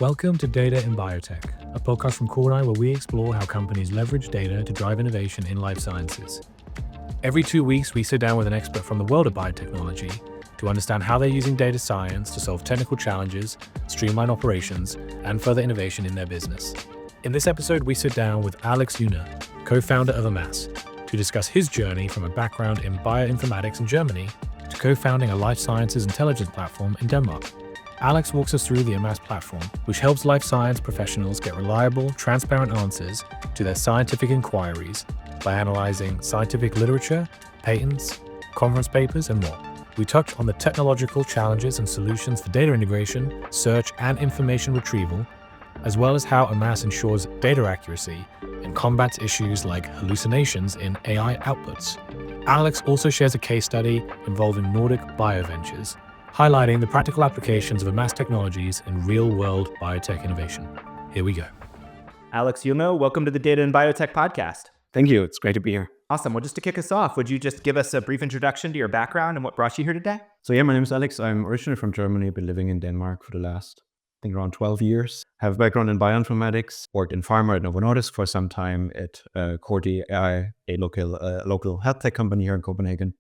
Welcome to Data and Biotech, a podcast from Cornell where we explore how companies leverage data to drive innovation in life sciences. Every 2 weeks, we sit down with an expert from the world of biotechnology to understand how they're using data science to solve technical challenges, streamline operations, and further innovation in their business. In this episode, we sit down with Alex Junge, co-founder of Amass, to discuss his journey from a background in bioinformatics in Germany to co-founding a life sciences intelligence platform in Denmark. Alex walks us through the amass platform, which helps life science professionals get reliable, transparent answers to their scientific inquiries by analyzing scientific literature, patents, conference papers, and more. We touch on the technological challenges and solutions for data integration, search, and information retrieval, as well as how Amass ensures data accuracy and combats issues like hallucinations in AI outputs. Alex also shares a case study involving Nordic Bio Ventures, highlighting the practical applications of Amass technologies in real-world biotech innovation. Here we go. Alex Junge, welcome to the Data and Biotech Podcast. Thank you. It's great to be here. Awesome. Well, just to kick us off, would you just give us a brief introduction to your background and what brought you here today? My name is Alex. I'm originally from Germany. I've been living in Denmark for the last, around 12 years. Have a background in bioinformatics, worked in pharma at Novo Nordisk for some time at Corti AI, a local health tech company here in Copenhagen.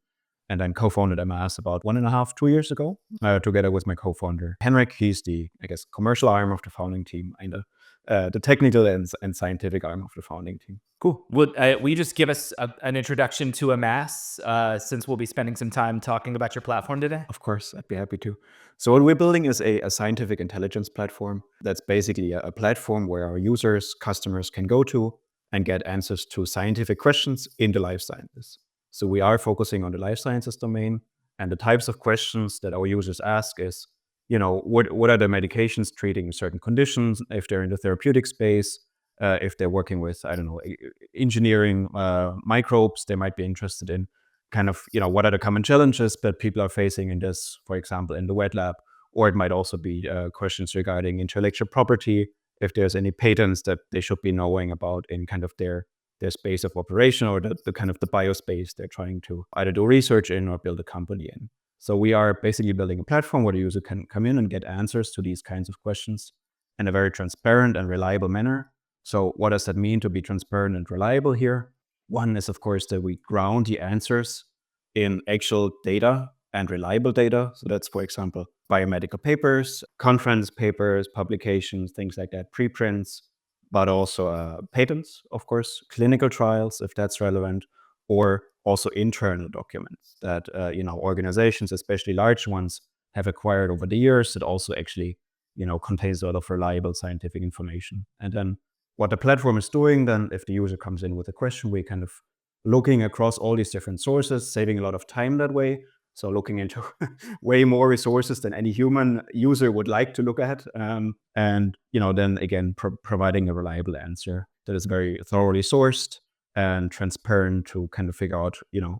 And then co-founded Amass about 1.5-2 years ago, together with my co-founder, Henrik. He's the, commercial arm of the founding team, and the technical and scientific arm of the founding team. Cool. Will you just give us an introduction to Amass, since we'll be spending some time talking about your platform today? Of course, I'd be happy to. So what we're building is a scientific intelligence platform. That's basically a platform where our users, customers can go to and get answers to scientific questions in the life sciences. So we are focusing on the life sciences domain, and the types of questions that our users ask is, what are the medications treating certain conditions, if they're in the therapeutic space, if they're working with, engineering microbes, they might be interested in what are the common challenges that people are facing in this, for example, in the wet lab, or it might also be questions regarding intellectual property, if there's any patents that they should be knowing about in their space of operation, or the biospace they're trying to either do research in or build a company in. So we are basically building a platform where the user can come in and get answers to these kinds of questions in a very transparent and reliable manner. So what does that mean to be transparent and reliable here? One is, of course, that we ground the answers in actual data and reliable data. So that's, for example, biomedical papers, conference papers, publications, things like that, preprints, but also patents, of course, clinical trials, if that's relevant, or also internal documents that organizations, especially large ones, have acquired over the years that also actually contains a lot of reliable scientific information. And then what the platform is doing, then if the user comes in with a question, we looking across all these different sources, saving a lot of time that way. So looking into way more resources than any human user would like to look at. And then again, providing a reliable answer that is very thoroughly sourced and transparent to figure out,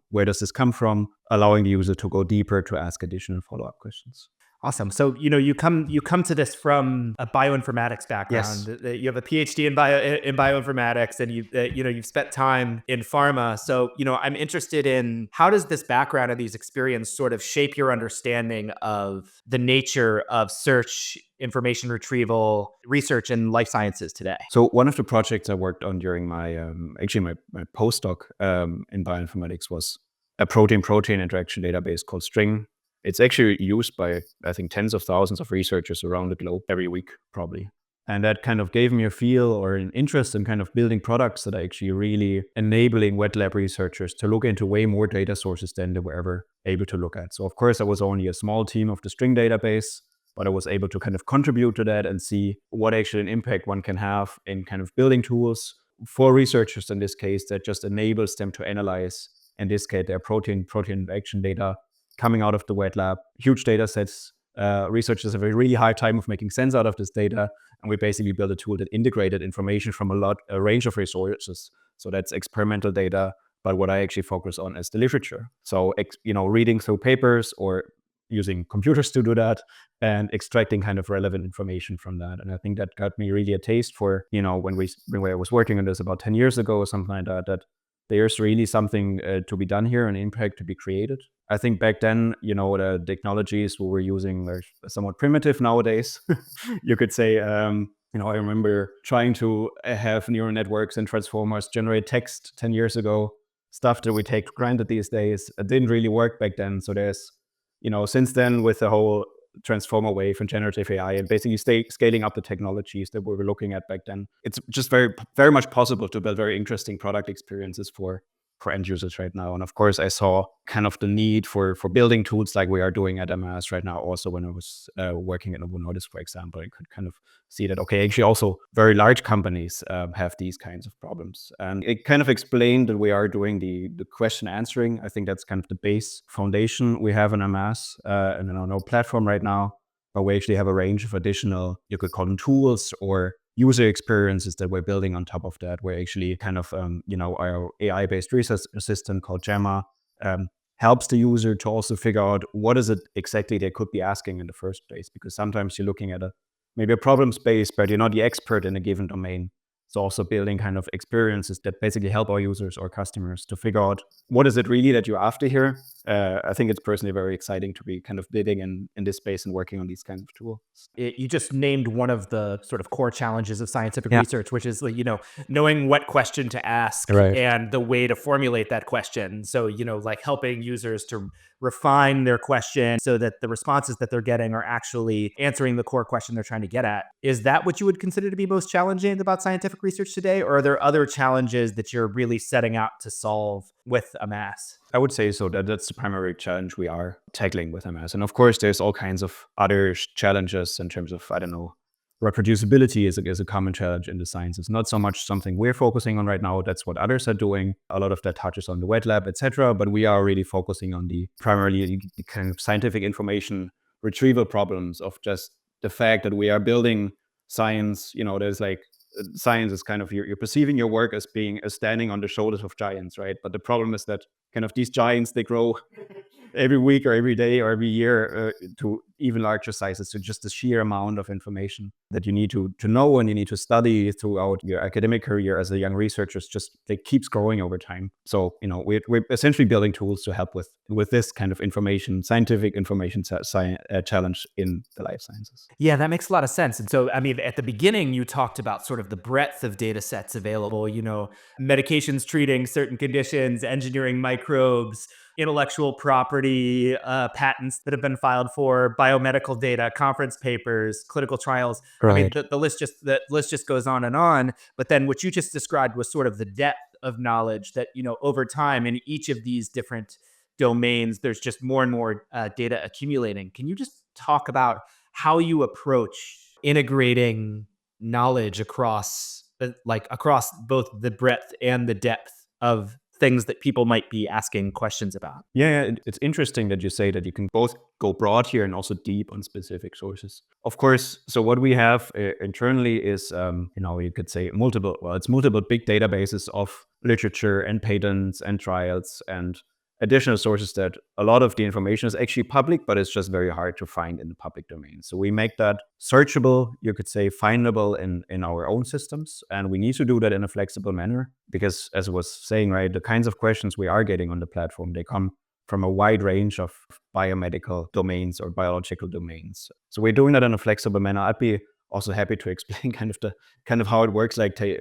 where does this come from, allowing the user to go deeper to ask additional follow-up questions. Awesome. So, you come to this from a bioinformatics background. Yes. You have a PhD in bioinformatics, and you've spent time in pharma. So, I'm interested in how does this background and these experience sort of shape your understanding of the nature of search, information retrieval, research in life sciences today? So one of the projects I worked on during my my postdoc in bioinformatics was a protein-protein interaction database called String. It's actually used by, I think, tens of thousands of researchers around the globe every week, probably. And that gave me a feel or an interest in building products that are actually really enabling wet lab researchers to look into way more data sources than they were ever able to look at. So, of course, I was only a small team of the String database, but I was able to contribute to that and see what actually an impact one can have in building tools for researchers in this case that just enables them to analyze, in this case, their protein interaction data coming out of the wet lab, huge data sets. Researchers have a really hard time of making sense out of this data. And we basically built a tool that integrated information from a range of resources. So that's experimental data, but what I actually focus on is the literature. So, reading through papers or using computers to do that and extracting relevant information from that. And I think that got me really a taste for, when I was working on this about 10 years ago or something like that, there's really something to be done here, an impact to be created. I think back then, the technologies we were using were somewhat primitive nowadays. You could say, I remember trying to have neural networks and transformers generate text 10 years ago, stuff that we take for granted these days. It didn't really work back then. So there's, since then, with the whole transformer wave and generative AI and basically scaling up the technologies that we were looking at back then, it's just very, very much possible to build very interesting product experiences for end users right now. And of course, I saw kind of the need for building tools like we are doing at amass right now. Also, when I was working at Novo Nordisk, for example, I could kind of see that, okay, actually also very large companies have these kinds of problems. And it kind of explained that we are doing the question answering. I think that's kind of the base foundation we have in amass and in our platform right now. But we actually have a range of additional, you could call them tools or user experiences that we're building on top of that. We're actually kind of, our AI-based research assistant called Gemma helps the user to also figure out what is it exactly they could be asking in the first place. Because sometimes you're looking at maybe a problem space, but you're not the expert in a given domain. So also building kind of experiences that basically help our users or customers to figure out what is it really that you're after here. I think it's personally very exciting to be kind of living in this space and working on these kinds of tools. You just named one of the sort of core challenges of scientific research, which is knowing what question to ask and the way to formulate that question. So, like helping users to refine their question so that the responses that they're getting are actually answering the core question they're trying to get at. Is that what you would consider to be most challenging about scientific research today? Or are there other challenges that you're really setting out to solve with amass? I would say so. That's the primary challenge we are tackling with amass. And of course, there's all kinds of other challenges in terms of, reproducibility is a common challenge in the sciences. Not so much something we're focusing on right now. That's what others are doing. A lot of that touches on the wet lab, etc. But we are really focusing on the primarily the kind of scientific information retrieval problems of just the fact that we are building science. There's like science is kind of you're perceiving your work as being standing on the shoulders of giants, right? But the problem is that kind of these giants, they grow every week or every day or every year to even larger sizes. So just the sheer amount of information that you need to know and you need to study throughout your academic career as a young researcher just it keeps growing over time. So we're essentially building tools to help with this kind of scientific information challenge in the life sciences. Yeah, that makes a lot of sense. And so, at the beginning, you talked about sort of the breadth of data sets available, medications treating certain conditions, engineering microbes, intellectual property, patents that have been filed for, biomedical data, conference papers, clinical trials. Right. The list just goes on and on. But then what you just described was sort of the depth of knowledge that, over time in each of these different domains, there's just more and more data accumulating. Can you just talk about how you approach integrating knowledge across both the breadth and the depth of things that people might be asking questions about? Yeah, it's interesting that you say that you can both go broad here and also deep on specific sources. Of course, so what we have internally is, you could say multiple big databases of literature and patents and trials and additional sources that a lot of the information is actually public, but it's just very hard to find in the public domain. So we make that searchable, you could say findable in our own systems. And we need to do that in a flexible manner because, as I was saying, right, the kinds of questions we are getting on the platform, they come from a wide range of biomedical domains or biological domains. So we're doing that in a flexible manner. I'd be also happy to explain kind of how it works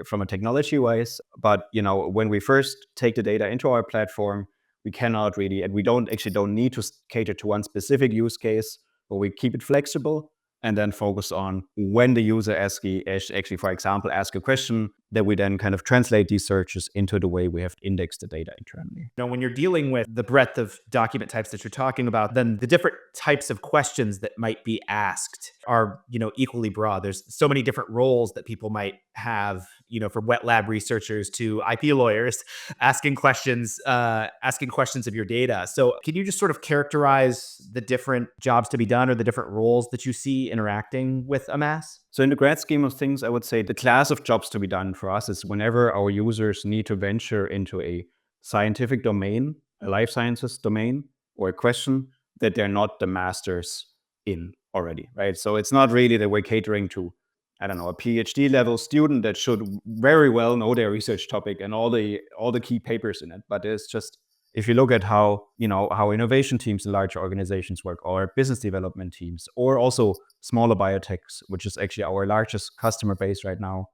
from a technology wise. But when we first take the data into our platform, we cannot really, and we don't need to cater to one specific use case, but we keep it flexible and then focus on when the user actually, for example, ask a question, that we then kind of translate these searches into the way we have indexed the data internally. When you're dealing with the breadth of document types that you're talking about, then the different types of questions that might be asked are, equally broad. There's so many different roles that people might have, from wet lab researchers to IP lawyers asking questions of your data. So can you just sort of characterize the different jobs to be done or the different roles that you see interacting with amass? So in the grand scheme of things, I would say the class of jobs to be done for us is whenever our users need to venture into a scientific domain, a life sciences domain, or a question that they're not the masters in already, right? So it's not really that we're catering to I don't know, a PhD level student that should very well know their research topic and all the key papers in it. But it's just, if you look at how innovation teams in large organizations work, or business development teams, or also smaller biotechs, which is actually our largest customer base right now,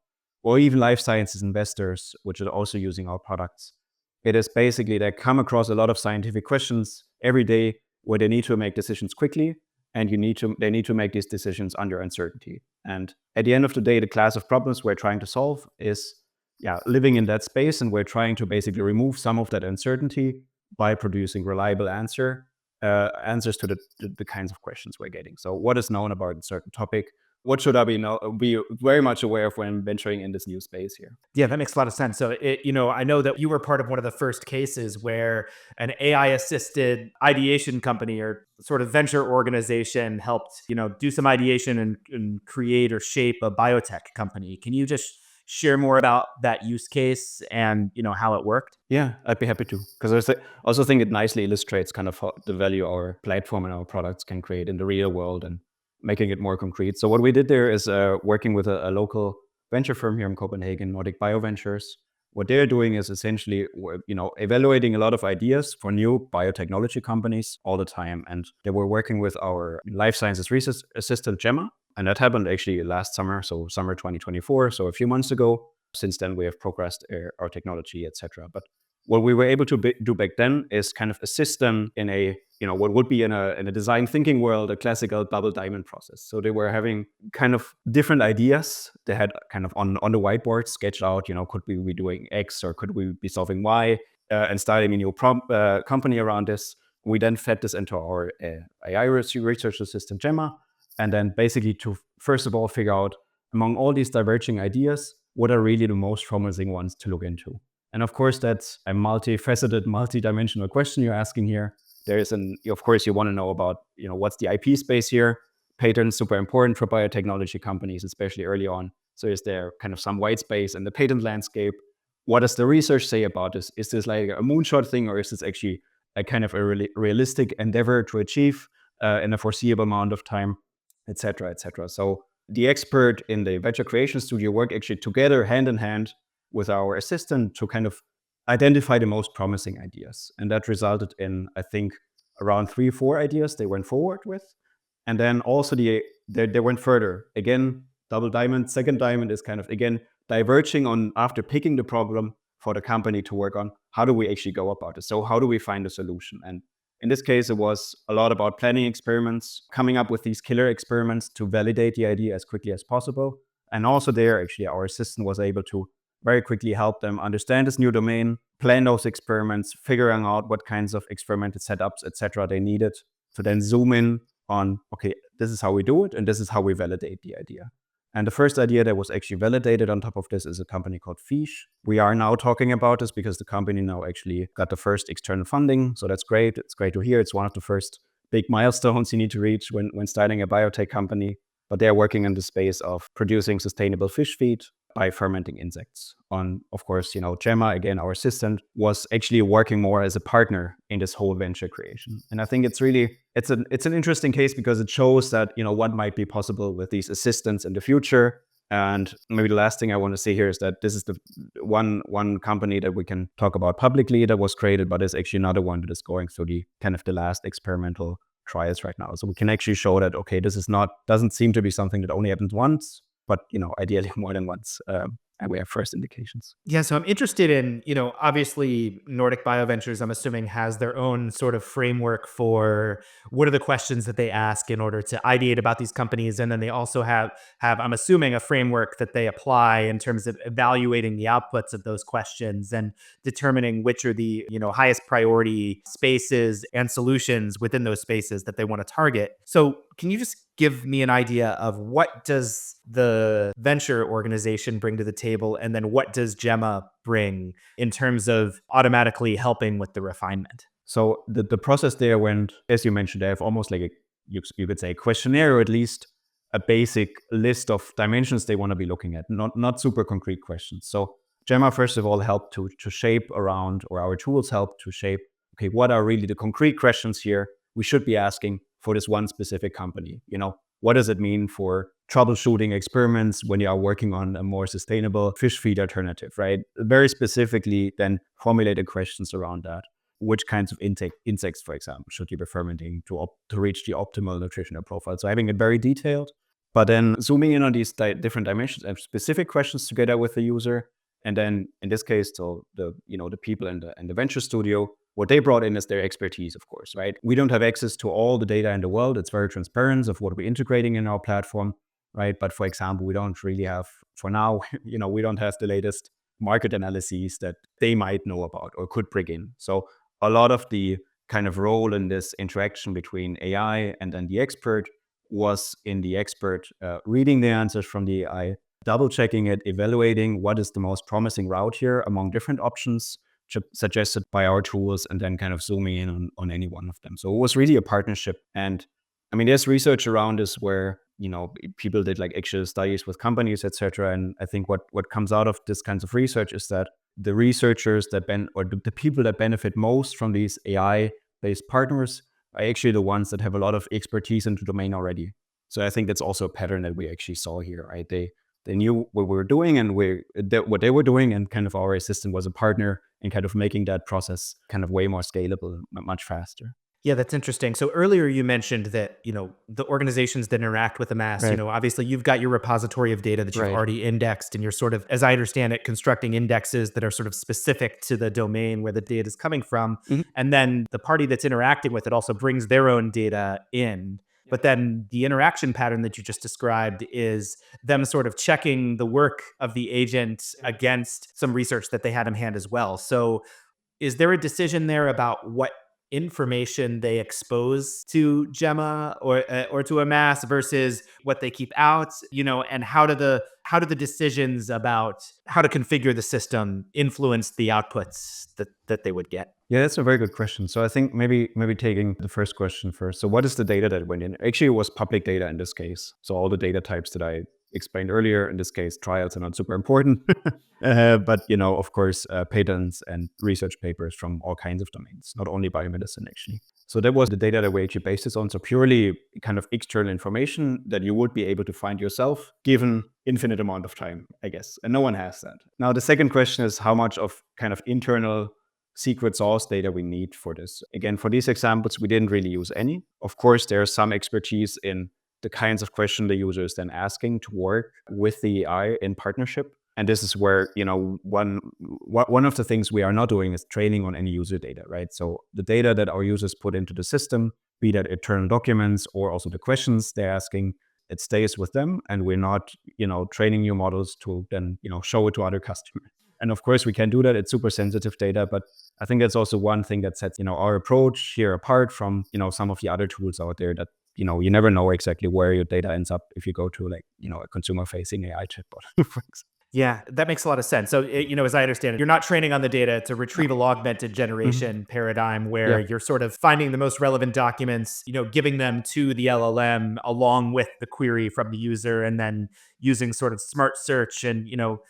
or even life sciences investors, which are also using our products, it is basically they come across a lot of scientific questions every day where they need to make decisions quickly, and they need to make these decisions under uncertainty. And at the end of the day, the class of problems we're trying to solve is living in that space, and we're trying to basically remove some of that uncertainty by producing reliable answers to the kinds of questions we're getting. So what is known about a certain topic? What should I be very much aware of when venturing in this new space here? Yeah, that makes a lot of sense. So, I know that you were part of one of the first cases where an AI-assisted ideation company or sort of venture organization helped, do some ideation and create or shape a biotech company. Can you just share more about that use case and, how it worked? Yeah, I'd be happy to, because I also think it nicely illustrates kind of how the value our platform and our products can create in the real world and making it more concrete. So what we did there is working with a local venture firm here in Copenhagen, Nordic Bio Ventures. What they're doing is essentially, evaluating a lot of ideas for new biotechnology companies all the time. And they were working with our life sciences research assistant, Gemma. And that happened actually last summer, so summer 2024, so a few months ago. Since then, we have progressed our technology, etc. But what we were able to do back then is kind of assist them in a, what would be in a design thinking world, a classical double diamond process. So they were having kind of different ideas. They had kind of on the whiteboard sketched out, could we be doing X or could we be solving Y, and starting a new company around this. We then fed this into our AI research assistant, Gemma, and then basically to, first of all, figure out among all these diverging ideas, what are really the most promising ones to look into. And of course, that's a multifaceted, multidimensional question you're asking here. Of course, you want to know about, what's the IP space here? Patents, super important for biotechnology companies, especially early on. So is there kind of some white space in the patent landscape? What does the research say about this? Is this like a moonshot thing, or is this actually a kind of a realistic endeavor to achieve in a foreseeable amount of time, et cetera, et cetera. So the expert in the venture creation studio work actually together, hand in hand, with our assistant to kind of identify the most promising ideas. And that resulted in, I think, around 3-4 ideas they went forward with. And then also they went further. Again, double diamond, second diamond is kind of, again, diverging on, after picking the problem for the company to work on, how do we actually go about it? So how do we find a solution? And in this case, it was a lot about planning experiments, coming up with these killer experiments to validate the idea as quickly as possible. And also there, actually, our assistant was able to very quickly help them understand this new domain, plan those experiments, figuring out what kinds of experimental setups, etc. they needed to then zoom in on, okay, this is how we do it, and this is how we validate the idea. And the first idea that was actually validated on top of this is a company called Fish. We are now talking about this because the company now actually got the first external funding. So that's great. It's great to hear. It's one of the first big milestones you need to reach when starting a biotech company. But they're working in the space of producing sustainable fish feed by fermenting insects. Of course, Gemma, again, our assistant, was actually working more as a partner in this whole venture creation. And I think it's an interesting case because it shows that, what might be possible with these assistants in the future. And maybe the last thing I want to say here is that this is the one company that we can talk about publicly that was created, but there's actually another one that is going through the last experimental trials right now. So we can actually show that, okay, this doesn't seem to be something that only happens once, but ideally more than once. And we have first indications. Yeah, so I'm interested in, obviously Nordic Bio Ventures, I'm assuming, has their own sort of framework for what are the questions that they ask in order to ideate about these companies. And then they also have I'm assuming, a framework that they apply in terms of evaluating the outputs of those questions and determining which are the, highest priority spaces and solutions within those spaces that they want to target. So can you just give me an idea of what does the venture organization bring to the table, and then what does Gemma bring in terms of automatically helping with the refinement? So the process there went, as you mentioned, they have almost like you could say a questionnaire, or at least a basic list of dimensions they want to be looking at, not super concrete questions. So Gemma, first of all, helped to shape around, or our tools help to shape, okay, what are really the concrete questions here we should be asking for this one specific company? What does it mean troubleshooting experiments when you are working on a more sustainable fish feed alternative, right? Very specifically, then formulated questions around that. Which kinds of insects, for example, should you be fermenting to reach the optimal nutritional profile? So having it very detailed, but then zooming in on these different dimensions and specific questions together with the user. And then in this case, so the people in the venture studio, what they brought in is their expertise, of course, right? We don't have access to all the data in the world. It's very transparent of what we're integrating in our platform, right? But for example, we don't really have, for now, we don't have the latest market analyses that they might know about or could bring in. So a lot of the kind of role in this interaction between AI and then the expert was in the expert reading the answers from the AI, double checking it, evaluating what is the most promising route here among different options suggested by our tools, and then kind of zooming in on any one of them. So it was really a partnership. And I mean, there's research around this where, people did like actual studies with companies, etc. And I think what comes out of this kinds of research is that the researchers the people that benefit most from these AI-based partners are actually the ones that have a lot of expertise in the domain already. So I think that's also a pattern that we actually saw here, right? They knew what we were doing and what they were doing, and kind of our assistant was a partner in kind of making that process kind of way more scalable, much faster. Yeah, that's interesting. So earlier you mentioned that, the organizations that interact with amass, Right. Obviously you've got your repository of data that you've Right. already indexed, and you're sort of, as I understand it, constructing indexes that are sort of specific to the domain where the data is coming from. Mhm. And then the party that's interacting with it also brings their own data in. But then the interaction pattern that you just described is them sort of checking the work of the agent against some research that they had in hand as well. So is there a decision there about what information they expose to Gemma or to amass versus what they keep out, and how do the decisions about how to configure the system influence the outputs that they would get? Yeah, that's a very good question. So I think maybe taking the first question first. So what is the data that went in? Actually, it was public data in this case. So all the data types that I explained earlier, in this case, trials are not super important. But, of course, patents and research papers from all kinds of domains, not only biomedicine, actually. So that was the data that we actually based this on. So purely kind of external information that you would be able to find yourself given infinite amount of time, I guess. And no one has that. Now, the second question is how much of kind of internal secret sauce data we need for this. Again, for these examples, we didn't really use any. Of course, there's some expertise in the kinds of questions the user is then asking to work with the AI in partnership. And this is where, one of the things we are not doing is training on any user data, right? So the data that our users put into the system, be that internal documents or also the questions they're asking, it stays with them. And we're not, training new models to then, show it to other customers. And of course, we can do that. It's super sensitive data, but I think that's also one thing that sets, our approach here apart from, some of the other tools out there that, you never know exactly where your data ends up if you go to a consumer-facing AI chatbot, for example. Yeah, that makes a lot of sense. So, as I understand it, you're not training on the data. It's a retrieval augmented generation paradigm where you're sort of finding the most relevant documents, giving them to the LLM along with the query from the user, and then using sort of smart search and,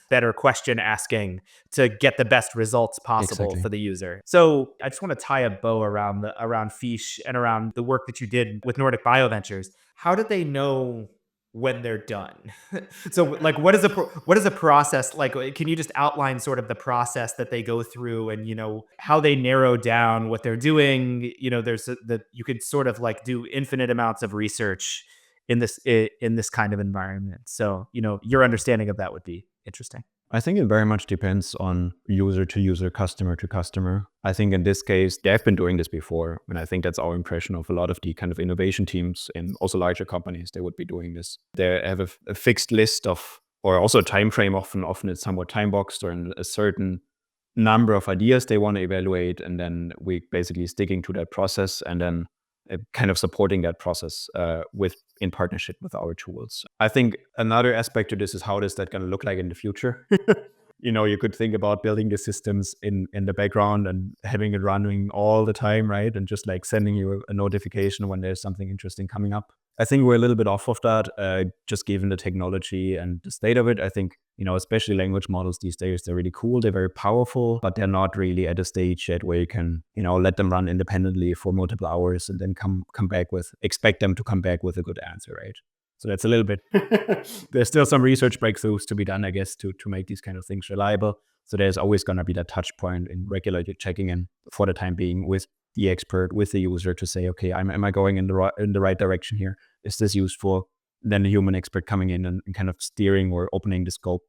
better question asking to get the best results possible Exactly. for the user. So I just want to tie a bow around Fish and around the work that you did with Nordic Bio Ventures. How did they know when they're done? So like, what is a process like? Can you just outline sort of the process that they go through and, how they narrow down what they're doing? You could sort of like do infinite amounts of research in this kind of environment. So, your understanding of that would be interesting. I think it very much depends on user to user, customer to customer. I think in this case, they've been doing this before. And I think that's our impression of a lot of the kind of innovation teams in also larger companies. They would be doing this. They have a fixed list of, or also a time frame. Often it's somewhat time boxed or in a certain number of ideas they want to evaluate. And then we basically sticking to that process and then kind of supporting that process in partnership with our tools. I think another aspect to this is how is that going to look like in the future? You could think about building the systems in the background and having it running all the time, right? And just like sending you a notification when there's something interesting coming up. I think we're a little bit off of that, just given the technology and the state of it. I think, especially language models these days, they're really cool. They're very powerful, but they're not really at a stage yet where you can, let them run independently for multiple hours and then expect them to come back with a good answer, right? So that's a little bit, there's still some research breakthroughs to be done, I guess, to make these kind of things reliable. So there's always going to be that touch point in regularly checking in for the time being with the expert, with the user to say, okay, am I going in the right direction here? Is this useful? Then the human expert coming in and kind of steering or opening the scope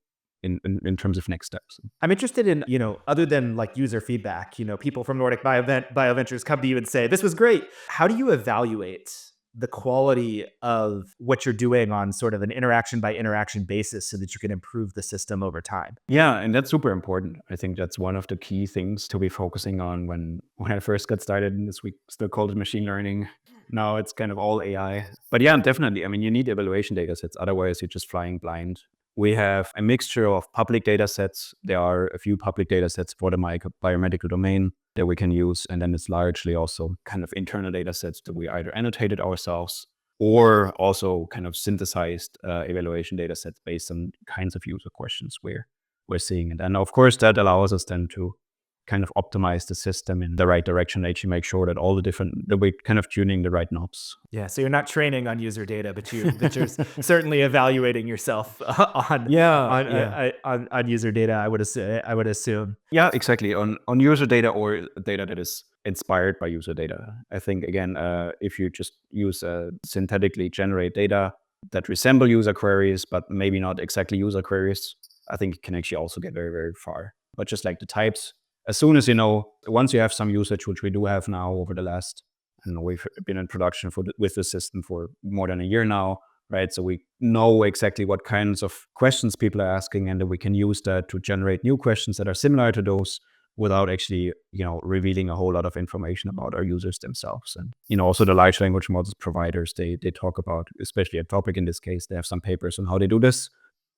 in terms of next steps. I'm interested in, other than like user feedback, people from Nordic Bio Ventures come to you and say, this was great. How do you evaluate the quality of what you're doing on sort of an interaction by interaction basis so that you can improve the system over time? Yeah, and that's super important. I think that's one of the key things to be focusing on when I first got started in this, we still called it machine learning. Now it's kind of all AI. But yeah, definitely. I mean, you need evaluation data sets. Otherwise, you're just flying blind. We have a mixture of public data sets. There are a few public data sets for the biomedical domain that we can use. And then it's largely also kind of internal data sets that we either annotated ourselves or also kind of synthesized evaluation data sets based on kinds of user questions we're seeing. And of course, that allows us then to kind of optimize the system in the right direction, actually make sure that that we're kind of tuning the right knobs. Yeah, so you're not training on user data, but you're certainly evaluating yourself on user data. I would assume. Yeah, exactly. On user data or data that is inspired by user data. I think again, if you just use synthetically generate data that resemble user queries, but maybe not exactly user queries, I think it can actually also get very, very far. But just like the types, as soon as once you have some usage, which we do have now over the last, we've been in production with the system for more than a year now, right? So we know exactly what kinds of questions people are asking, and then we can use that to generate new questions that are similar to those without actually, revealing a whole lot of information about our users themselves. And, also the large language models providers, they talk about, especially at Topic in this case, they have some papers on how they do this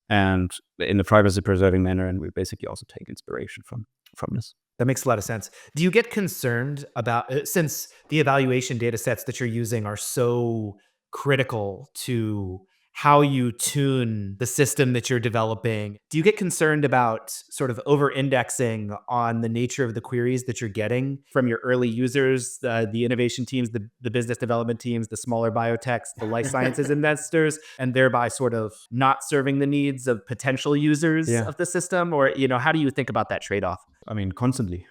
and in a privacy preserving manner. And we basically also take inspiration from this. That makes a lot of sense. Do you get concerned about, since the evaluation data sets that you're using are so critical to how you tune the system that you're developing, do you get concerned about sort of over-indexing on the nature of the queries that you're getting from your early users, the innovation teams, the business development teams, the smaller biotechs, the life sciences investors, and thereby sort of not serving the needs of potential users of the system? Or, how do you think about that trade-off? I mean, constantly.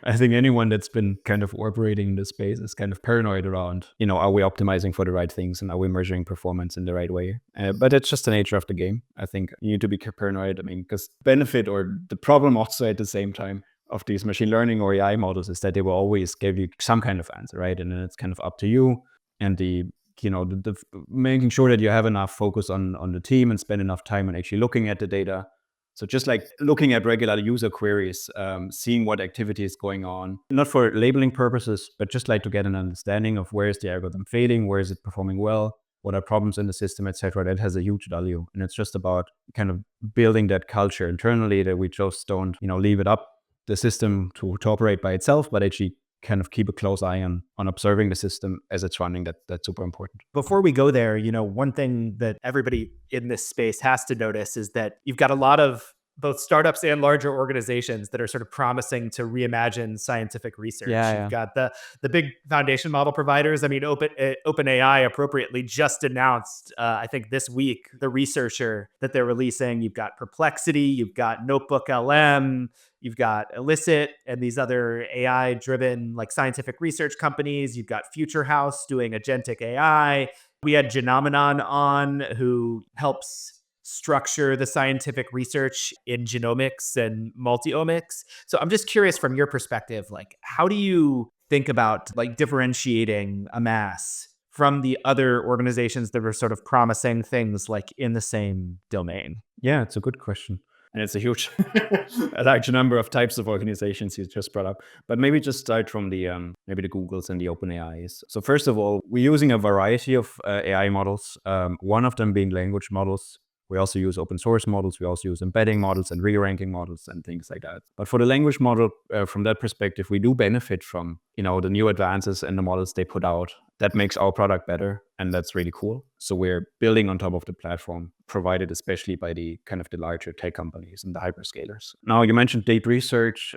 I think anyone that's been kind of operating in this space is kind of paranoid around, are we optimizing for the right things and are we measuring performance in the right way? But it's just the nature of the game. I think you need to be paranoid. I mean, because benefit or the problem also at the same time of these machine learning or AI models is that they will always give you some kind of answer, right? And then it's kind of up to you and the making sure that you have enough focus on the team and spend enough time on actually looking at the data. So just like looking at regular user queries, seeing what activity is going on, not for labeling purposes, but just like to get an understanding of where is the algorithm failing, where is it performing well, what are problems in the system, etc. That has a huge value. And it's just about kind of building that culture internally that we just don't, leave it up the system to operate by itself, but actually kind of keep a close eye on observing the system as it's running. That's super important. Before we go there, one thing that everybody in this space has to notice is that you've got a lot of both startups and larger organizations that are sort of promising to reimagine scientific research. You've got the big foundation model providers. I mean, OpenAI appropriately just announced, I think this week, the researcher that they're releasing. You've got Perplexity, you've got Notebook LM, you've got Elicit and these other AI-driven like scientific research companies. You've got Future House doing agentic AI. We had Genomenon on, who helps structure the scientific research in genomics and multi-omics. So I'm just curious from your perspective, like, how do you think about like differentiating amass from the other organizations that are sort of promising things like in the same domain? Yeah, it's a good question. And it's a huge, a large number of types of organizations you just brought up. But maybe just start from the maybe the Googles and the OpenAIs. So first of all, we're using a variety of AI models. One of them being language models. We also use open source models. We also use embedding models and re-ranking models and things like that. But for the language model, from that perspective, we do benefit from, the new advances and the models they put out. That makes our product better. And that's really cool. So we're building on top of the platform provided especially by the kind of the larger tech companies and the hyperscalers. Now, you mentioned deep research.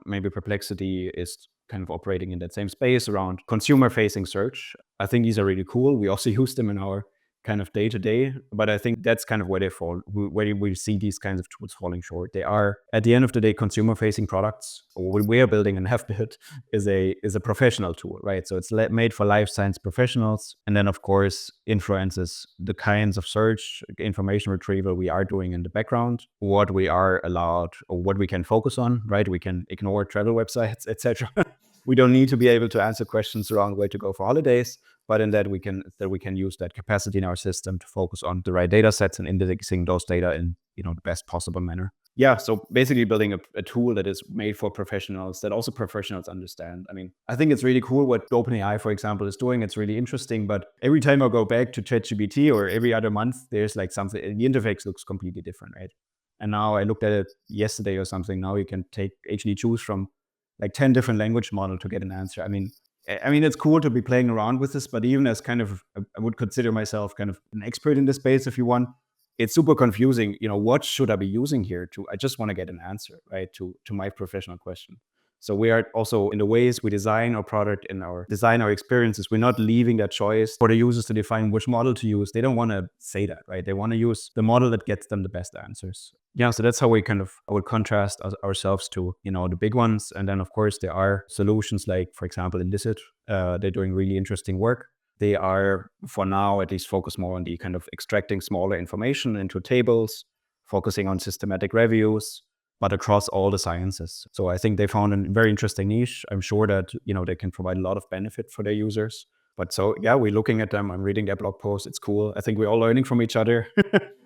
Maybe Perplexity is kind of operating in that same space around consumer-facing search. I think these are really cool. We also use them in our kind of day to day. But I think that's kind of where where we see these kinds of tools falling short. They are, at the end of the day, consumer facing products. What we are building and have built is a professional tool, right? So it's made for life science professionals, and then of course influences the kinds of search, information retrieval we are doing in the background, what we are allowed or what we can focus on, right? We can ignore travel websites, etc. We don't need to be able to answer questions around where to go for holidays, but in that we can use that capacity in our system to focus on the right data sets and indexing those data in the best possible manner. Yeah, so basically building a tool that is made for professionals, that also professionals understand. I mean, I think it's really cool what OpenAI, for example, is doing. It's really interesting, but every time I go back to ChatGPT or every other month, there's like something, the interface looks completely different, right? And now I looked at it yesterday or something. Now you can actually choose from like 10 different language models to get an answer. I mean, it's cool to be playing around with this, but even as kind of, I would consider myself kind of an expert in this space, if you want. It's super confusing. What should I be using here I just want to get an answer, right, to my professional question. So we are also, in the ways we design our product and design our experiences, we're not leaving that choice for the users to define which model to use. They don't want to say that, right? They want to use the model that gets them the best answers. Yeah, so that's how I would contrast ourselves to, the big ones. And then, of course, there are solutions like, for example, Illicit. They're doing really interesting work. They are, for now, at least focused more on the kind of extracting smaller information into tables, focusing on systematic reviews, but across all the sciences. So I think they found a very interesting niche. I'm sure that, they can provide a lot of benefit for their users. But so, yeah, we're looking at them. I'm reading their blog posts. It's cool. I think we're all learning from each other.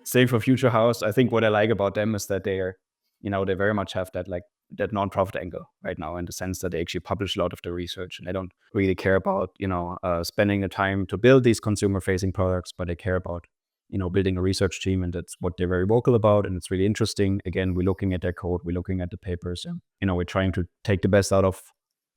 Same for Future House. I think what I like about them is that they are, they very much have that nonprofit angle right now, in the sense that they actually publish a lot of the research, and they don't really care about, spending the time to build these consumer facing products, but they care about, building a research team, and that's what they're very vocal about. And it's really interesting. Again, we're looking at their code, we're looking at the papers, and, we're trying to take the best out of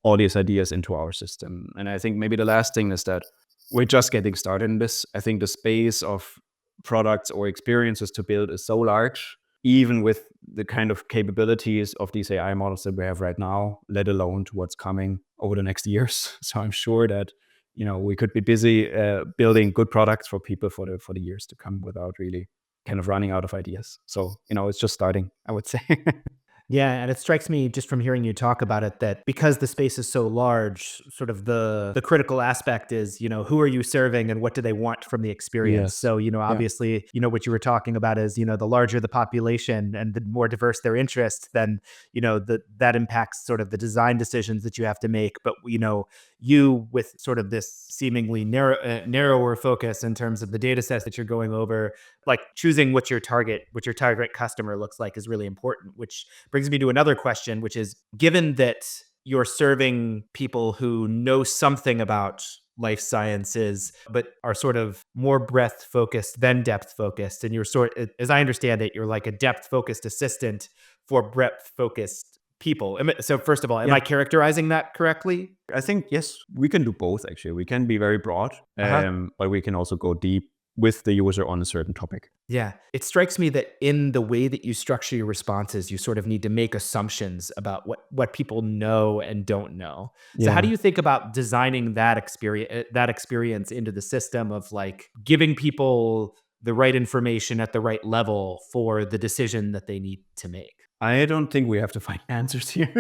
all these ideas into our system. And I think maybe the last thing is that we're just getting started in this. I think the space of products or experiences to build is so large, even with the kind of capabilities of these AI models that we have right now, let alone to what's coming over the next years. So I'm sure that, we could be busy building good products for people for the years to come without really kind of running out of ideas. So, it's just starting, I would say. Yeah, and it strikes me just from hearing you talk about it that because the space is so large, sort of the critical aspect is, who are you serving and what do they want from the experience? Yes. So, obviously, what you were talking about is, the larger the population and the more diverse their interests, then, that impacts sort of the design decisions that you have to make. But, you with sort of this seemingly narrower focus in terms of the data sets that you're going over, like choosing what your target customer looks like is really important, which brings me to another question, which is, given that you're serving people who know something about life sciences, but are sort of more breadth focused than depth focused, and as I understand it, you're like a depth focused assistant for breadth focused people. So first of all, am I characterizing that correctly? I think, yes, we can do both, actually. We can be very broad, but we can also go deep with the user on a certain topic. Yeah. It strikes me that in the way that you structure your responses, you sort of need to make assumptions about what people know and don't know. So how do you think about designing that experience into the system of like giving people the right information at the right level for the decision that they need to make? I don't think we have to find answers here.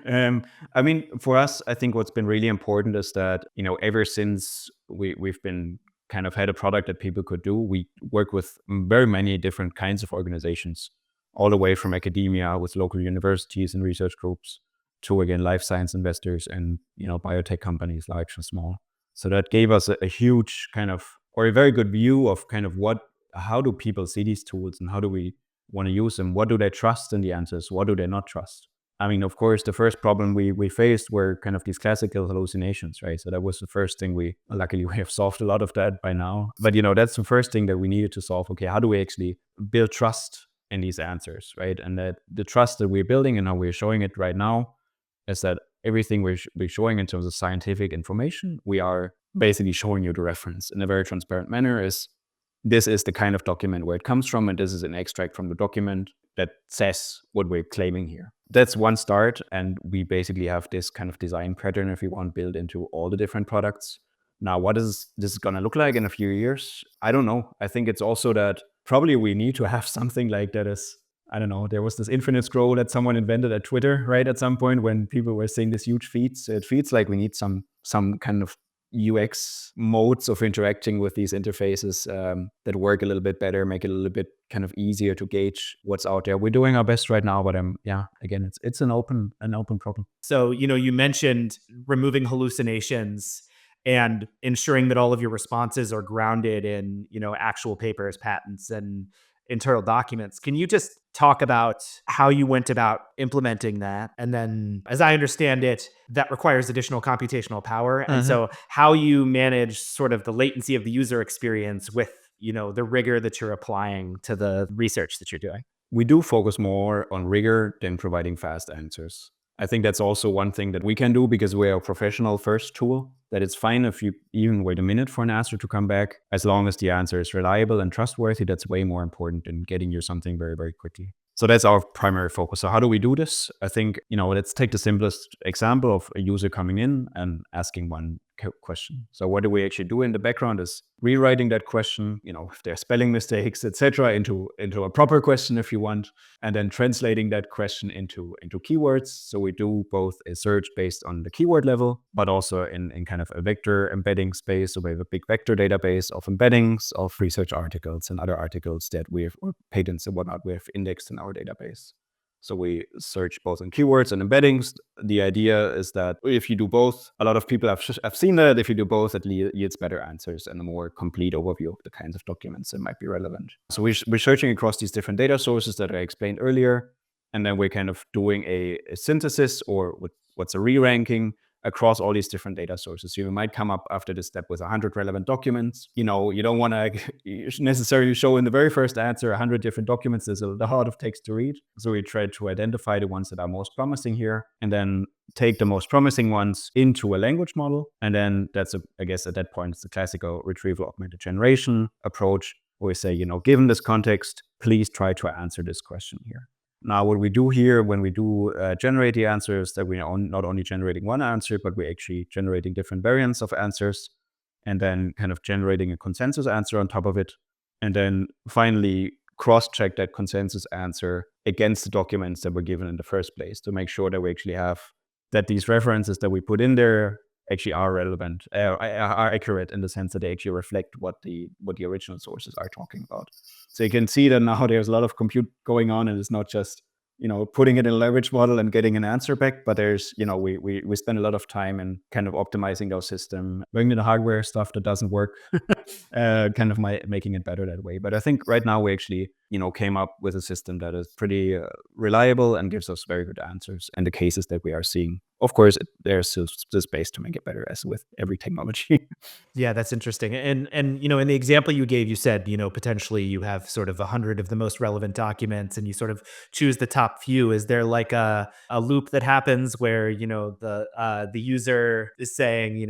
I mean, for us, I think what's been really important is that, ever since we've been kind of had a product that people could do, we work with very many different kinds of organizations, all the way from academia with local universities and research groups to, again, life science investors and, biotech companies, large and small. So that gave us a huge kind of, or a very good view of kind of how do people see these tools and how do we want to use them? What do they trust in the answers? What do they not trust? I mean, of course, the first problem we faced were kind of these classical hallucinations, right? So that was the first thing luckily we have solved a lot of that by now. But, that's the first thing that we needed to solve. Okay, how do we actually build trust in these answers, right? And that the trust that we're building and how we're showing it right now is that everything we're showing in terms of scientific information, we are basically showing you the reference in a very transparent manner. This is the kind of document where it comes from, and this is an extract from the document that says what we're claiming here. That's one start, and we basically have this kind of design pattern, if you want, built into all the different products. Now, what is this going to look like in a few years? I don't know. I think it's also that probably we need to have something like that is, I don't know, there was this infinite scroll that someone invented at Twitter, right? At some point when people were seeing these huge feeds, it feels like we need some kind of UX modes of interacting with these interfaces that work a little bit better, make it a little bit kind of easier to gauge what's out there. We're doing our best right now, but again, it's an open problem. So, you mentioned removing hallucinations and ensuring that all of your responses are grounded in, actual papers, patents, and internal documents. Can you just talk about how you went about implementing that? And then, as I understand it, that requires additional computational power. And so how you manage sort of the latency of the user experience with, the rigor that you're applying to the research that you're doing. We do focus more on rigor than providing fast answers. I think that's also one thing that we can do because we're a professional first tool, that it's fine if you even wait a minute for an answer to come back, as long as the answer is reliable and trustworthy. That's way more important than getting you something very, very quickly. So that's our primary focus. So how do we do this? I think, let's take the simplest example of a user coming in and asking one question. So what do we actually do in the background is rewriting that question, if there are spelling mistakes, etc., into a proper question if you want, and then translating that question into keywords. So we do both a search based on the keyword level, but also in kind of a vector embedding space. So we have a big vector database of embeddings of research articles and other articles that we have, or patents and whatnot, we have indexed in our database. So we search both in keywords and embeddings. The idea is that if you do both, a lot of people have seen that if you do both, it yields better answers and a more complete overview of the kinds of documents that might be relevant. So we're searching across these different data sources that I explained earlier, and then we're kind of doing a synthesis, or what's a re-ranking across all these different data sources. You might come up after this step with 100 relevant documents. You don't want to necessarily show in the very first answer 100 different documents. There's a lot of text to read. So we try to identify the ones that are most promising here, and then take the most promising ones into a language model. And then I guess at that point, it's the classical retrieval augmented generation approach, where we say, given this context, please try to answer this question here. Now, what we do here when we do generate the answers, that we are not only generating one answer, but we're actually generating different variants of answers, and then kind of generating a consensus answer on top of it. And then finally cross-check that consensus answer against the documents that were given in the first place to make sure that we actually have that these references that we put in there actually are relevant, are accurate in the sense that they actually reflect what the original sources are talking about. So you can see that now there's a lot of compute going on, and it's not just putting it in a language model and getting an answer back, but there's we spend a lot of time in kind of optimizing those systems, bringing the hardware stuff that doesn't work, kind of making it better that way. But I think right now we actually came up with a system that is pretty reliable and gives us very good answers in the cases that we are seeing. Of course, there's still space to make it better, as with every technology. Yeah, that's interesting. And in the example you gave, you said, potentially you have sort of 100 of the most relevant documents and you sort of choose the top few. Is there like a loop that happens where, the user is saying,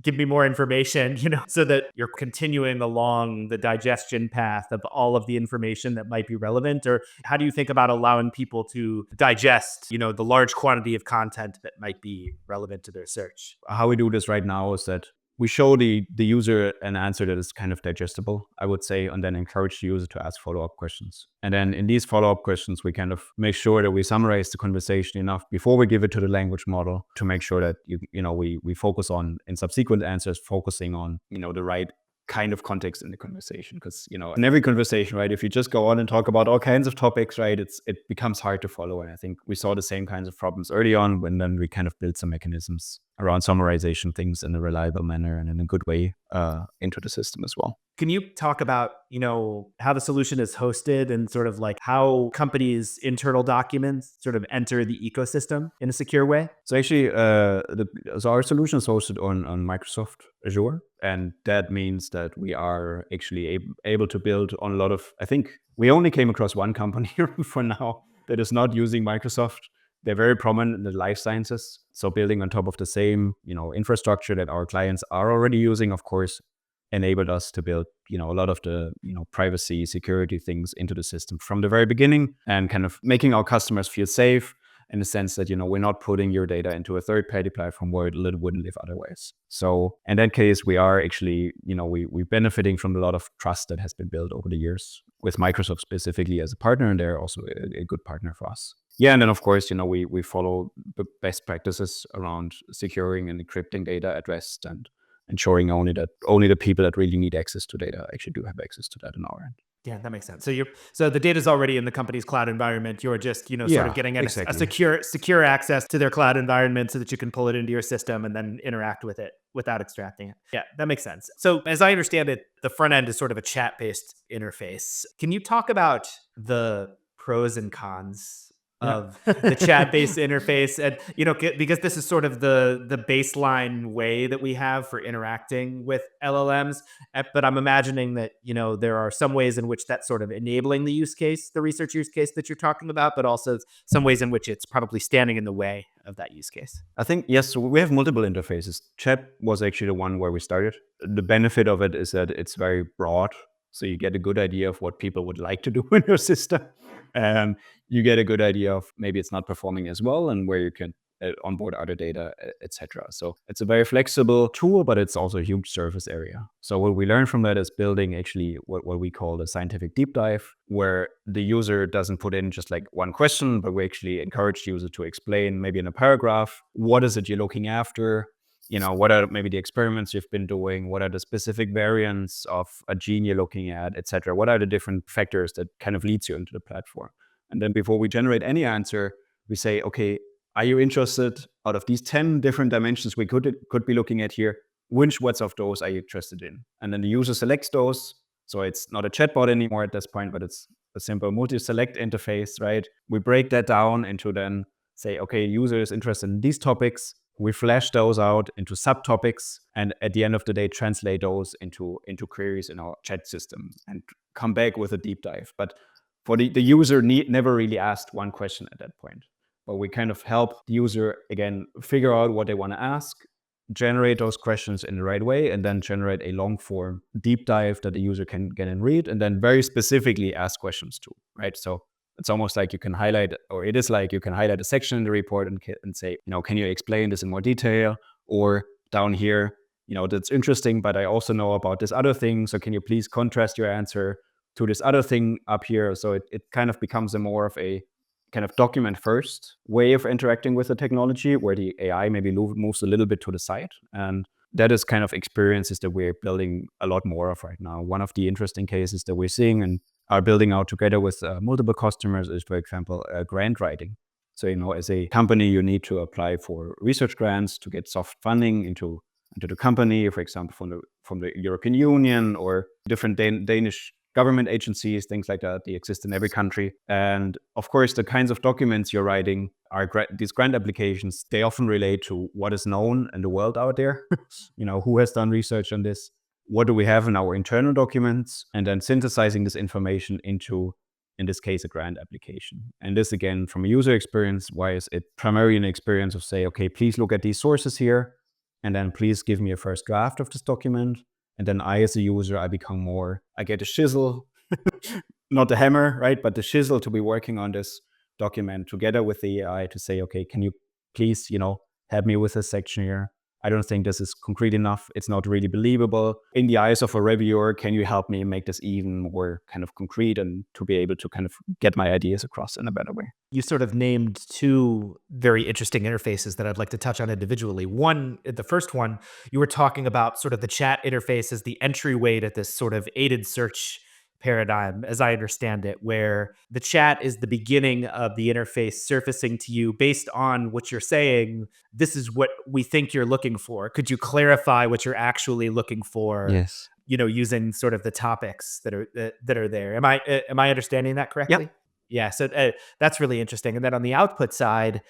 give me more information, so that you're continuing along the digestion path of all of the information that might be relevant? Or how do you think about allowing people to digest, the large quantity of content that might be relevant to their search? How we do this right now is that we show the user an answer that is kind of digestible, I would say, and then encourage the user to ask follow-up questions. And then in these follow-up questions, we kind of make sure that we summarize the conversation enough before we give it to the language model to make sure that we focus on, in subsequent answers, focusing on the right kind of context in the conversation. Because in every conversation, right, if you just go on and talk about all kinds of topics, right, it becomes hard to follow. And I think we saw the same kinds of problems early on, when then we kind of built some mechanisms around summarization things in a reliable manner and in a good way into the system as well. Can you talk about, how the solution is hosted and sort of like how companies' internal documents sort of enter the ecosystem in a secure way? So actually, so our solution is hosted on Microsoft Azure. And that means that we are actually able to build on a lot of, I think we only came across one company for now that is not using Microsoft. They're very prominent in the life sciences. So building on top of the same, infrastructure that our clients are already using, of course, enabled us to build, a lot of the, privacy, security things into the system from the very beginning, and kind of making our customers feel safe in the sense that, we're not putting your data into a third-party platform where it wouldn't live otherwise. So in that case, we are actually, we're benefiting from a lot of trust that has been built over the years with Microsoft specifically as a partner, and they're also a good partner for us. Yeah, and then of course, we follow the best practices around securing and encrypting data at rest and ensuring only the people that really need access to data actually do have access to that on our end. Yeah, that makes sense. So the data's already in the company's cloud environment. You're just, sort of getting a secure access to their cloud environment so that you can pull it into your system and then interact with it without extracting it. Yeah, that makes sense. So as I understand it, the front end is sort of a chat-based interface. Can you talk about the pros and cons of the chat-based interface? And, because this is sort of the baseline way that we have for interacting with LLMs. But I'm imagining that, there are some ways in which that's sort of enabling the research use case that you're talking about, but also some ways in which it's probably standing in the way of that use case. I think, yes, so we have multiple interfaces. Chat was actually the one where we started. The benefit of it is that it's very broad. So you get a good idea of what people would like to do in your system. And you get a good idea of maybe it's not performing as well and where you can onboard other data, etc. So it's a very flexible tool, but it's also a huge surface area. So what we learned from that is building actually what we call the scientific deep dive, where the user doesn't put in just like one question, but we actually encourage the user to explain maybe in a paragraph, what is it you're looking after? What are maybe the experiments you've been doing? What are the specific variants of a gene you're looking at, et cetera? What are the different factors that kind of leads you into the platform? And then before we generate any answer, we say, okay, are you interested out of these 10 different dimensions we could be looking at here? Which ones of those are you interested in? And then the user selects those. So it's not a chatbot anymore at this point, but it's a simple multi-select interface, right? We break that down into then say, okay, user is interested in these topics. We flash those out into subtopics, and at the end of the day, translate those into queries in our chat system and come back with a deep dive. But for the user never really asked one question at that point. But we kind of help the user, again, figure out what they want to ask, generate those questions in the right way, and then generate a long form deep dive that the user can get and read, and then very specifically ask questions to, right? So it's almost like you can highlight, or it is like you can highlight a section in the report and say, can you explain this in more detail? Or down here, that's interesting, but I also know about this other thing. So can you please contrast your answer to this other thing up here? So it kind of becomes a more of a kind of document first way of interacting with the technology, where the AI maybe moves a little bit to the side. And that is kind of experiences that we're building a lot more of right now. One of the interesting cases that we're seeing and are building out together with multiple customers is, for example, grant writing. So, as a company, you need to apply for research grants to get soft funding into the company, for example, from the European Union or different Danish government agencies, things like that. They exist in every country. And of course, the kinds of documents you're writing are these grant applications. They often relate to what is known in the world out there. Who has done research on this? What do we have in our internal documents? And then synthesizing this information into, in this case, a grant application. And this, again, from a user experience, why is it primarily an experience of say, okay, please look at these sources here, and then please give me a first draft of this document. And then I, as a user, I get a chisel, not the hammer, right? But the chisel to be working on this document together with the AI to say, okay, can you please, help me with this section here? I don't think this is concrete enough. It's not really believable. In the eyes of a reviewer, can you help me make this even more kind of concrete and to be able to kind of get my ideas across in a better way? You sort of named two very interesting interfaces that I'd like to touch on individually. The first one, you were talking about sort of the chat interface as the entryway to this sort of aided search paradigm, as I understand it, where the chat is the beginning of the interface surfacing to you based on what you're saying. This is what we think you're looking for. Could you clarify what you're actually looking for? Yes. Using sort of the topics that are there. Am I understanding that correctly? Yep. Yeah. So that's really interesting. And then on the output side,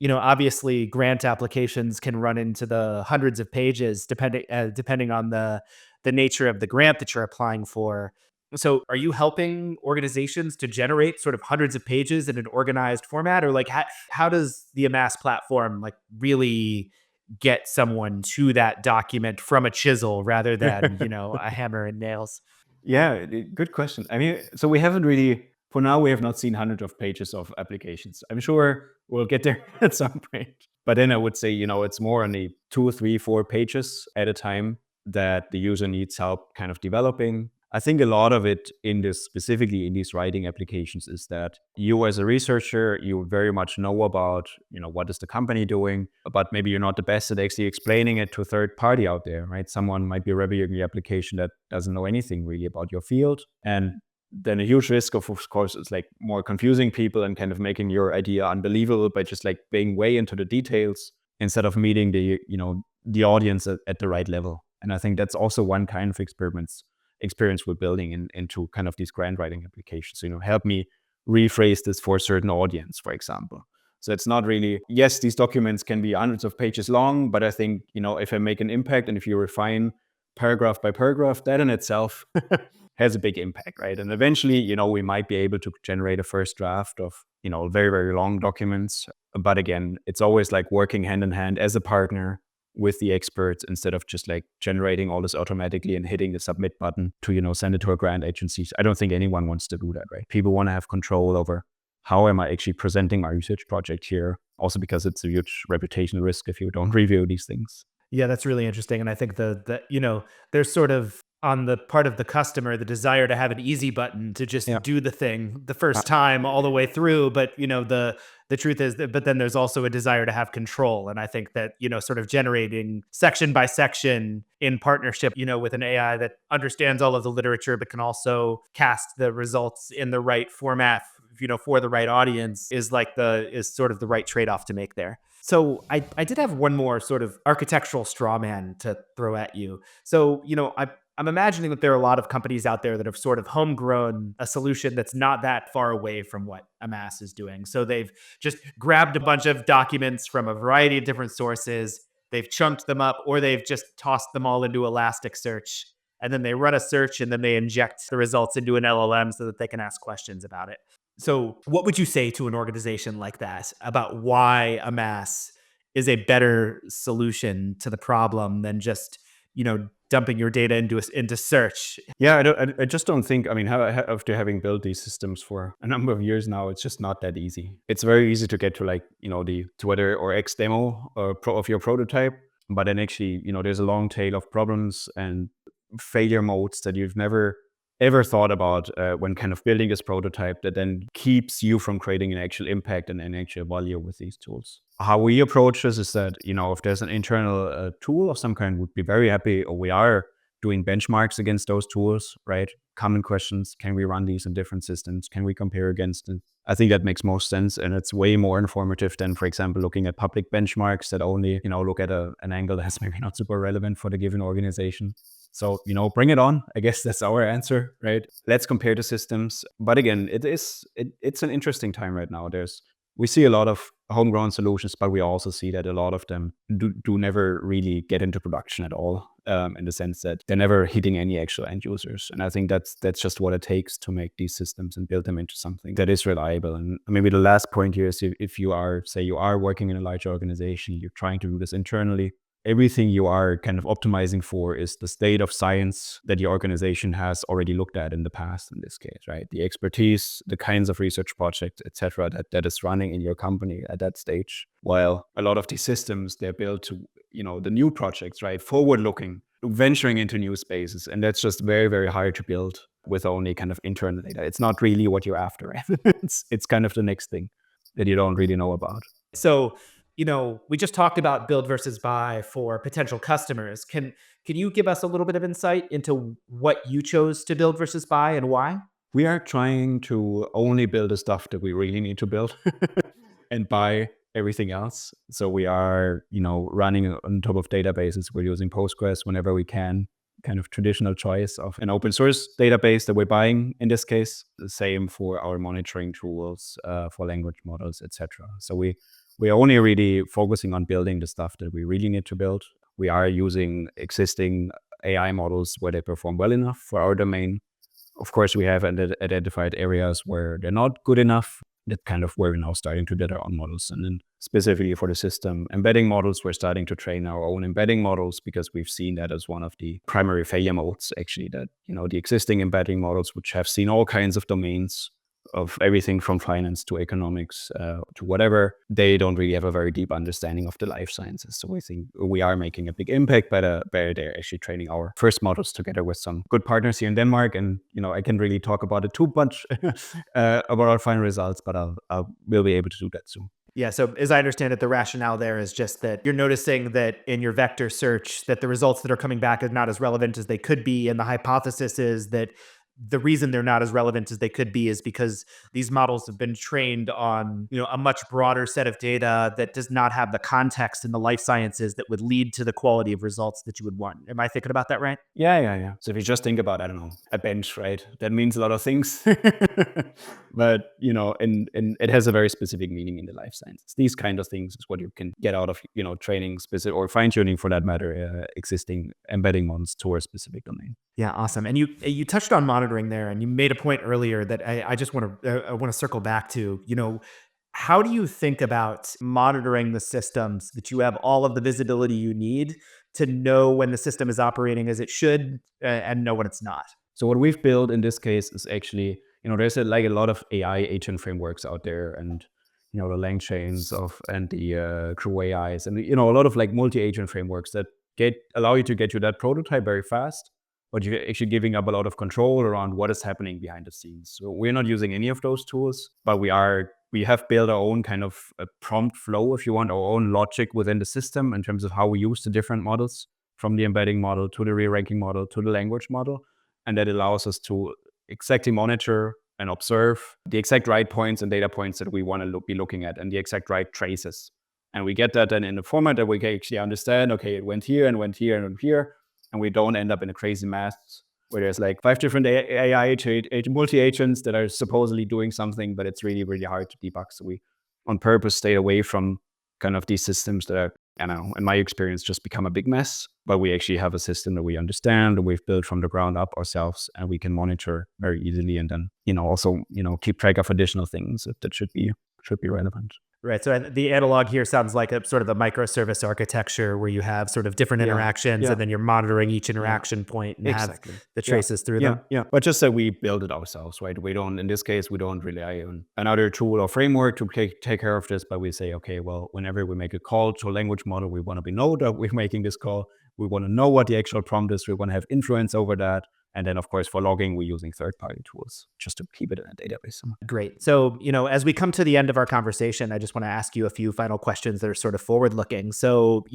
obviously grant applications can run into the hundreds of pages depending on the nature of the grant that you're applying for. So are you helping organizations to generate sort of hundreds of pages in an organized format? Or like how does the Amass platform like really get someone to that document from a chisel rather than, a hammer and nails? Yeah, good question. I mean, so we haven't really, for now, we have not seen hundreds of pages of applications. I'm sure we'll get there at some point. But then I would say, it's more on the 2, 3, 4 pages at a time that the user needs help kind of developing. I think a lot of it specifically in these writing applications is that you as a researcher, you very much know about, what is the company doing, but maybe you're not the best at actually explaining it to a third party out there, right? Someone might be reviewing the application that doesn't know anything really about your field. And then a huge risk of course, is like more confusing people and kind of making your idea unbelievable by just like being way into the details instead of meeting the audience at the right level. And I think that's also one kind of experience we're building into kind of these grant writing applications. Help me rephrase this for a certain audience, for example. So it's not really, yes, these documents can be hundreds of pages long, but I think, if I make an impact and if you refine paragraph by paragraph, that in itself has a big impact, right? And eventually, we might be able to generate a first draft of, very, very long documents. But again, it's always like working hand in hand as a partner with the experts instead of just like generating all this automatically and hitting the submit button to, send it to a grant agency. I don't think anyone wants to do that, right? People want to have control over how am I actually presenting my research project here? Also because it's a huge reputational risk if you don't review these things. Yeah, that's really interesting. And I think there's sort of on the part of the customer, the desire to have an easy button to just do the thing the first time all the way through. But, the truth is but then there's also a desire to have control. And I think that, sort of generating section by section in partnership, with an AI that understands all of the literature, but can also cast the results in the right format, for the right audience is sort of the right trade-off to make there. So I did have one more sort of architectural straw man to throw at you. So, I'm imagining that there are a lot of companies out there that have sort of homegrown a solution that's not that far away from what Amass is doing. So they've just grabbed a bunch of documents from a variety of different sources, they've chunked them up, or they've just tossed them all into Elasticsearch, and then they run a search and then they inject the results into an LLM so that they can ask questions about it. So what would you say to an organization like that about why Amass is a better solution to the problem than just, dumping your data into search? Yeah, I just don't think, after having built these systems for a number of years now, it's just not that easy. It's very easy to get to the Twitter or X demo of your prototype, but then actually, there's a long tail of problems and failure modes that you've never ever thought about when kind of building this prototype that then keeps you from creating an actual impact and an actual value with these tools. How we approach this is that, if there's an internal tool of some kind, we'd be very happy, or we are doing benchmarks against those tools, right? Common questions, can we run these in different systems? Can we compare against it? I think that makes most sense, and it's way more informative than, for example, looking at public benchmarks that only, look at an angle that's maybe not super relevant for the given organization. So, bring it on. I guess that's our answer, right? Let's compare the systems. But again, it's an interesting time right now. We see a lot of homegrown solutions, but we also see that a lot of them do never really get into production at all, in the sense that they're never hitting any actual end users. And I think that's just what it takes to make these systems and build them into something that is reliable. And maybe the last point here is if you are working in a large organization, you're trying to do this internally, everything you are kind of optimizing for is the state of science that your organization has already looked at in the past, in this case, right? The expertise, the kinds of research projects, etc., that is running in your company at that stage. While a lot of these systems, they're built to, the new projects, right? Forward-looking, venturing into new spaces. And that's just very, very hard to build with only kind of internal data. It's not really what you're after, right? It's kind of the next thing that you don't really know about. So, we just talked about build versus buy for potential customers. Can you give us a little bit of insight into what you chose to build versus buy and why? We are trying to only build the stuff that we really need to build and buy everything else. So we are, running on top of databases. We're using Postgres whenever we can, kind of traditional choice of an open source database that we're buying in this case. The same for our monitoring tools, for language models, etc. So we're only really focusing on building the stuff that we really need to build. We are using existing AI models where they perform well enough for our domain. Of course, we have identified areas where they're not good enough. That kind of where we're now starting to build our own models. And then specifically for the system embedding models, we're starting to train our own embedding models because we've seen that as one of the primary failure modes, actually, that, the existing embedding models, which have seen all kinds of domains, of everything from finance to economics to whatever, they don't really have a very deep understanding of the life sciences. So I think we are making a big impact by they're actually training our first models together with some good partners here in Denmark. And, I can really talk about it too much about our final results, but we'll be able to do that soon. Yeah. So as I understand it, the rationale there is just that you're noticing that in your vector search, that the results that are coming back are not as relevant as they could be. And the hypothesis is that the reason they're not as relevant as they could be is because these models have been trained on, a much broader set of data that does not have the context in the life sciences that would lead to the quality of results that you would want. Am I thinking about that right? Yeah. So if you just think about, I don't know, a bench, right? That means a lot of things. But, and it has a very specific meaning in the life sciences. These kind of things is what you can get out of, training specific or fine tuning for that matter, existing embedding models to a specific domain. Yeah, awesome. And you touched on monitoring there, and you made a point earlier that I just want to circle back to. How do you think about monitoring the systems that you have all of the visibility you need to know when the system is operating as it should and know when it's not? So what we've built in this case is actually, there's a lot of AI agent frameworks out there, and the LangChains and the Crew AIs, and a lot of multi-agent frameworks that allow you to get to that prototype very fast, but you're actually giving up a lot of control around what is happening behind the scenes. So we're not using any of those tools, but we have built our own kind of a prompt flow, if you want, our own logic within the system in terms of how we use the different models, from the embedding model to the re-ranking model to the language model. And that allows us to exactly monitor and observe the exact right points and data points that we want to be looking at, and the exact right traces. And we get that then in a format that we can actually understand, okay, it went here and went here and went here. And we don't end up in a crazy mess where there's 5 different AI multi-agents that are supposedly doing something, but it's really, really hard to debug. So we on purpose stay away from kind of these systems that are, I don't know, in my experience, just become a big mess. But we actually have a system that we understand, that we've built from the ground up ourselves, and we can monitor very easily. And then, also, keep track of additional things that should be relevant. Right. So the analog here sounds like a sort of a microservice architecture where you have sort of different interactions, and then you're monitoring each interaction point and have the traces through them. Yeah. But just that we build it ourselves, right? In this case, we don't rely on another tool or framework to take care of this, but we say, okay, well, whenever we make a call to a language model, we want to know that we're making this call. We want to know what the actual prompt is. We want to have influence over that. And then, of course, for logging, we're using third-party tools just to keep it in a database somewhere. Great. So, as we come to the end of our conversation, I just want to ask you a few final questions that are sort of forward-looking. So,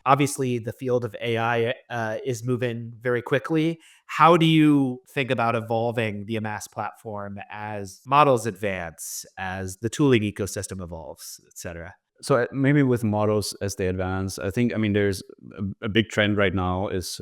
obviously, the field of AI is moving very quickly. How do you think about evolving the amass platform as models advance, as the tooling ecosystem evolves, et cetera? So maybe with models as they advance, I think, there's a big trend right now is,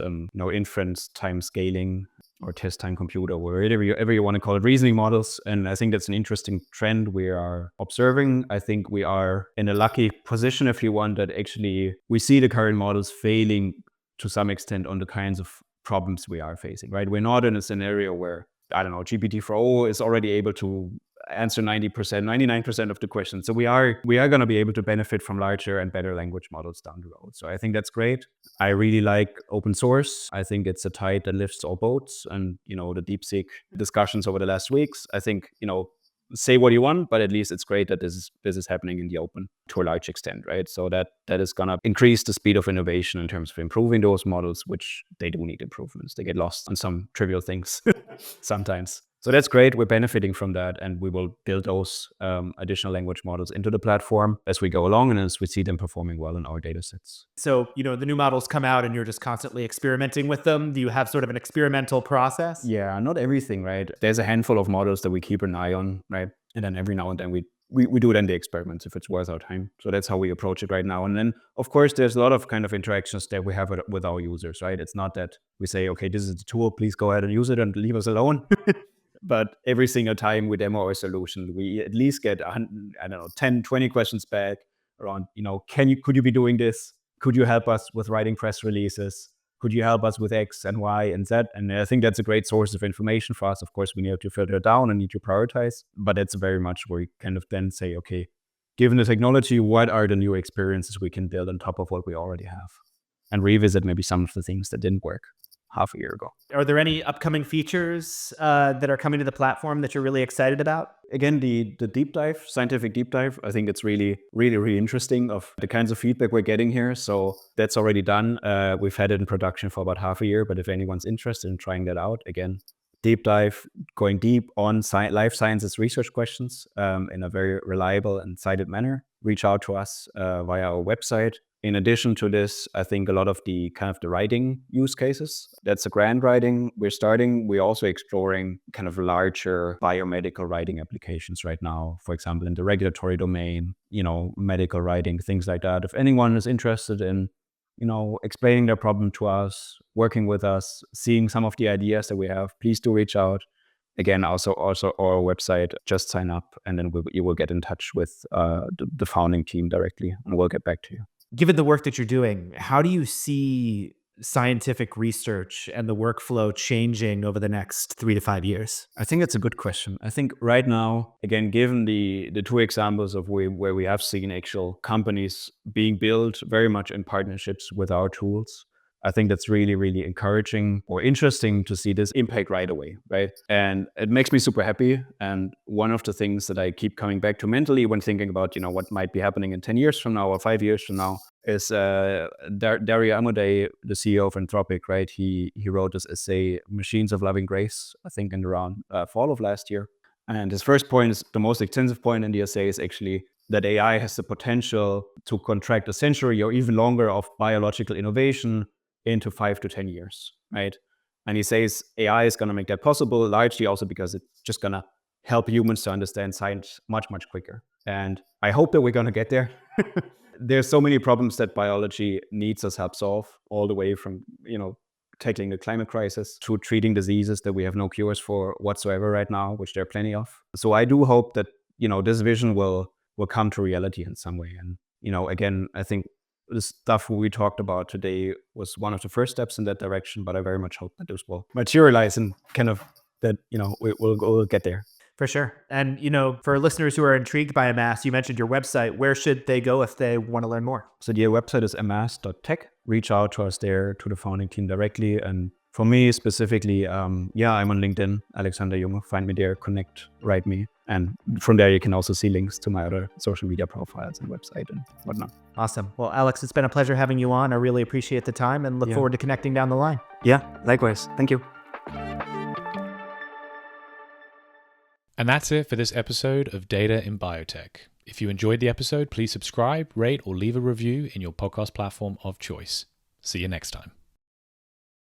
inference time scaling or test time computer, or whatever you want to call it, reasoning models. And I think that's an interesting trend we are observing. I think we are in a lucky position, if you want, that actually we see the current models failing to some extent on the kinds of problems we are facing, right? We're not in a scenario where, I don't know, GPT-4o is already able to answer 90%, 99% of the questions. So we are going to be able to benefit from larger and better language models down the road. So I think that's great. I really like open source. I think it's a tide that lifts all boats. And, the DeepSeek discussions over the last weeks, I think, say what you want, but at least it's great that this is happening in the open to a large extent, right? So that is going to increase the speed of innovation in terms of improving those models, which they do need improvements. They get lost on some trivial things sometimes. So that's great. We're benefiting from that, and we will build those additional language models into the platform as we go along and as we see them performing well in our data sets. So, the new models come out and you're just constantly experimenting with them. Do you have sort of an experimental process? Yeah, not everything, right? There's a handful of models that we keep an eye on, right? And then every now and then we do then the experiments if it's worth our time. So that's how we approach it right now. And then, of course, there's a lot of kind of interactions that we have with our users, right? It's not that we say, okay, this is the tool, please go ahead and use it and leave us alone. But every single time we demo our solution, we at least get 10, 20 questions back around, could you be doing this? Could you help us with writing press releases? Could you help us with X and Y and Z? And I think that's a great source of information for us. Of course, we need to filter it down and need to prioritize. But that's very much where we kind of then say, okay, given the technology, what are the new experiences we can build on top of what we already have? And revisit maybe some of the things that didn't work. half a year ago. Are there any upcoming features that are coming to the platform that you're really excited about? Again, the deep dive, scientific deep dive, I think it's really, really, really interesting of the kinds of feedback we're getting here. So that's already done. We've had it in production for about half a year, but if anyone's interested in trying that out, again, deep dive, going deep on life sciences research questions in a very reliable and cited manner, reach out to us via our website. In addition to this, I think a lot of the kind of the writing use cases, that's a grant writing we're starting. We're also exploring kind of larger biomedical writing applications right now. For example, in the regulatory domain, medical writing, things like that. If anyone is interested in, explaining their problem to us, working with us, seeing some of the ideas that we have, please do reach out. Again, also our website, just sign up, and then you will get in touch with the founding team directly, and we'll get back to you. Given the work that you're doing, how do you see scientific research and the workflow changing over the next 3 to 5 years? I think it's a good question. I think right now, again, given the two examples of where we have seen actual companies being built very much in partnerships with our tools, I think that's really, really encouraging or interesting to see this impact right away, right? And it makes me super happy. And one of the things that I keep coming back to mentally when thinking about, what might be happening in 10 years from now or 5 years from now is Dario Amodei, the CEO of Anthropic, right? He wrote this essay, Machines of Loving Grace, I think in around fall of last year. And his first point is the most extensive point in the essay is actually that AI has the potential to contract a century or even longer of biological innovation into 5 to 10 years, right? And he says AI is going to make that possible, largely also because it's just going to help humans to understand science much, much quicker. And I hope that we're going to get there. There's so many problems that biology needs us help solve, all the way from, tackling the climate crisis to treating diseases that we have no cures for whatsoever right now, which there are plenty of. So I do hope that, this vision will come to reality in some way. And, again, I think the stuff we talked about today was one of the first steps in that direction, but I very much hope that this will materialize and kind of that, we'll get there. For sure. And, for listeners who are intrigued by Amass, you mentioned your website. Where should they go if they want to learn more? So the website is amass.tech. Reach out to us there, to the founding team directly. And for me specifically, I'm on LinkedIn, Alexander Junge. Find me there, connect, write me. And from there, you can also see links to my other social media profiles and website and whatnot. Awesome. Well, Alex, it's been a pleasure having you on. I really appreciate the time and look forward to connecting down the line. Yeah, likewise. Thank you. And that's it for this episode of Data in Biotech. If you enjoyed the episode, please subscribe, rate, or leave a review in your podcast platform of choice. See you next time.